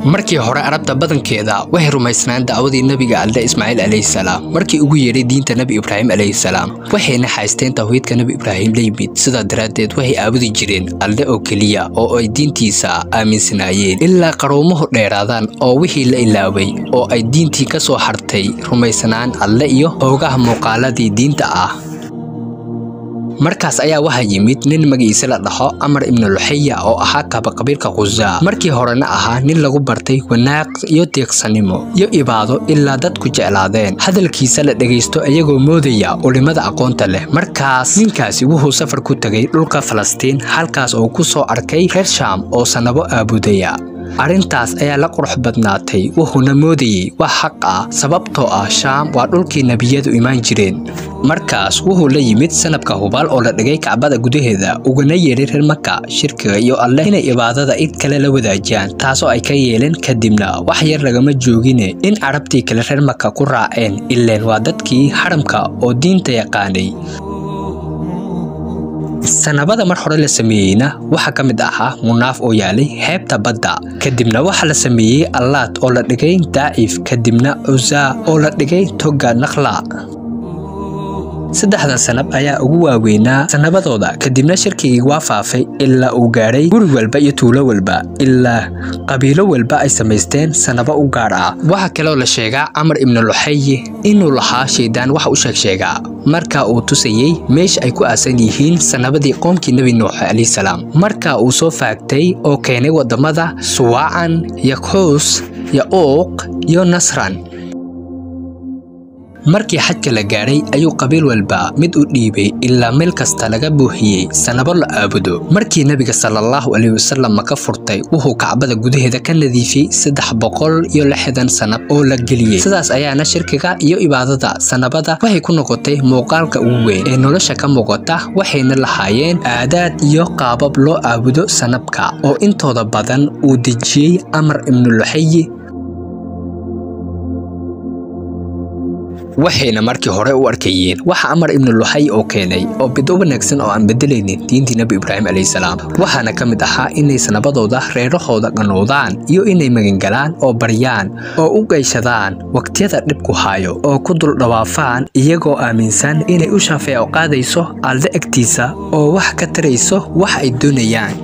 markii hore arabta badankeeda waxay rumaysnaan dacwadii nabiga Alle Ismaaciil alayhi salaam markii ugu yeeray diinta Nabi Ibraahim alayhi salaam waxayna haysteen tawhiidka Nabi Ibraahim leeyimid sida daraadeed waxay aabudi jireen Alle oo kaliya oo ay diintiisa aaminsanaayeen ilaa qaroomuhu dheeraadaan oo wixii la ilaaway oo ay diintii ka soo hartay rumaysnaan Alle iyo hoogaha muuqaaladii diinta ah markaas ayaa waxa yimid nin magiisa la dhaxo Amr ibn Luhayya oo ahaa qabiilka Quza markii horena ahaa nin lagu bartay wanaag iyo deeqsanimo iyo ibaado ilaa dadku jeclaadeen hadalkiisa la dhageysto ayagoo moodaya culimada aqoonta leh markaas ninkaasi wuxuu safar ku tagay dhulka Falastiin halkaas oo ku soo arkay reer Shaam oo sanabo aabudaya arintaas ayaa la qurux badnaatay wuxuuna moodayay wax xaq ah sababtoo ah Shaam waa dhulkii nabiyadu imaan jireen markaas wuxuu la yimid sanabka hubaal oo la dhigay Kacbada gudaheeda uguna yeeray reer Makka shirkiga iyo Alle inay ibaadada id kale la wadaajiyaan taasoo ay ka yeeleen kadibna wax yar lagama joogine in arabtii kale reer Makka ku raaceen illeen waa dadkii xaramka oo diinta yaqaanay sanabada mar hore la sameeyayna waxa kamid ahaa munaaf oo yaalay heebta badda kadibna waxa la sameeyay Allaat oo la dhigay Daa'if kadibna Uzza oo la dhigay Toga Naqla saddexdan sanab ayaa ugu waaweynaa sanabadooda kadibna shirkigii waa faafay ilaa uu gaaray guri walba iyo tuulo walba ilaa qabiilo walba ay sameysteen sanaba u gaar ah waxa kale oo la sheegaa Amr ibn Luhayy inuu lahaa shaydaan wax u sheegaa marka uu tusayay meesha ay ku aasan yihiin sanabadii qoomkii Nabi Nuux alayhi salaam marka uu soo faagtay oo keenay wadamada Suwaan Yaquus Yauq iyo Nasran markii xajka la gaaray ayuu qabiil walba mid u dhiibay ilaa meel kasta laga buuxiyay sanabo la aabudo markii nabiga sallallahu alayhi wasallam ka furtay wuxuu Kacbada gudaheeda ka nadiifiyay 360 sanab oo la geliyay sidaas ayaana shirkiga iyo ibaadada sanabada waxay ku noqotay muuqaalka ugu weyn ee nolosha ka muuqata waxayna lahaayeen aadaad iyo qaabab loo aabudo sanabka oo intooda badan uu dejiyay Amr ibn Luhayy waxayna markii hore u arkayeen waxa Amr ibn Luhayy oo keenay oo bidoo wanaagsan oo aan bedelaynin diintii Nabi Ibraahim alayhi salaam waxaana kamid ahaa inay sanabadooda reerahooda qanoodaan iyo inay magangalaan oo baryaan oo u geyshadaan waqtiyada dhibku hayo oo ku dul dhawaafaan iyagoo aaminsan inay u shafeeco qaadayso Alle agtiisa oo wax ka tarayso wax ay doonayaan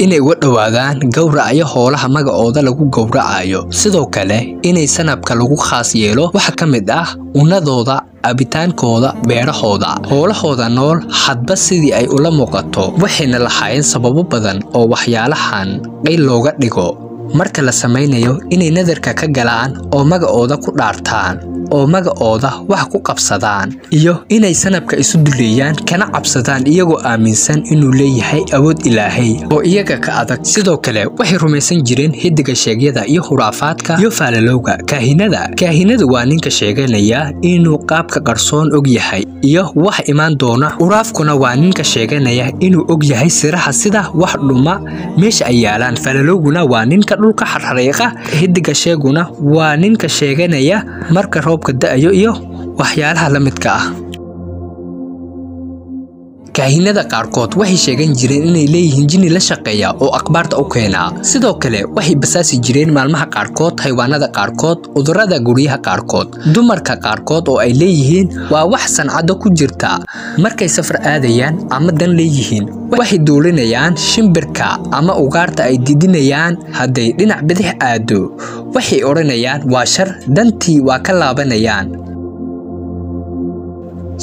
inay wadawadaan gowracayo hoolaha magacooda lagu gowracayo sidoo kale inay sanabka lagu khaas yeelo waxa kamid ah unadooda abitaankooda beerahooda hoolahooda nool hadba sidii ay ula muuqato waxayna lahaayeen sababo badan oo waxyaalahan qayl looga dhigo marka la samaynayo inay nadarka ka galaan oo magacooda ku dhaartaan oo magacooda wax ku qabsadaan iyo inay sanabka isu duleeyaan kana cabsadaan iyagoo aaminsan inuu leeyahay awood Ilaahay oo iyaga ka adag sidoo kale waxay rumaysan jireen hidiga sheegyada iyo khuraafaadka iyo faalalowga kaahinadu waa ninka sheeganaya inuu qaabka qarsoon og yahay iyo wax imaan doona uraafkuna waa ninka sheeganaya inuu og yahay siraha sida wax dhuma meesha ay yaalaan faalalowguna waa ninka dhulka xarxariiqa hidiga sheeguna waa ninka sheeganaya marka roobka da'ayo iyo waxyaalaha la midka ah kaahinada qaarkood waxay sheegan jireen inay leeyihiin jinni la shaqeeya oo akhbaarta u keena sidoo kale waxay basaasi jireen maalmaha qaarkood haywaanada qaarkood udurada guriyaha qaarkood dumarka qaarkood oo ay leeyihiin waa wax sancado ku jirta markay safar aadayaan ama dan leeyihiin waxay duulinayaan shimbirka ama ugaarta ay didinayaan haday dhinac bidix aado waxay oranayaan waa shar dantii waa ka laabanayaan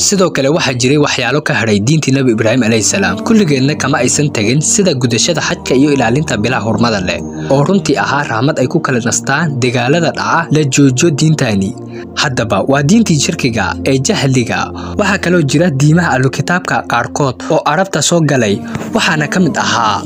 sidoo kale waxa jiray waxyaalo ka haray diintii Nabi Ibraahim alayhi salaam kulligeedna kama aysan tagin sida gudashada xajka iyo ilaalinta bilaha hormada leh oo runtii ahaa rahmad ay ku kala nastaan dagaalada dhaca la joojo diintani haddaba waa diintii shirkiga ee jahliga waxa kale oo jira diimaha ahlu kitaabka qaarkood oo arabta soo galay waxaana kamid ahaa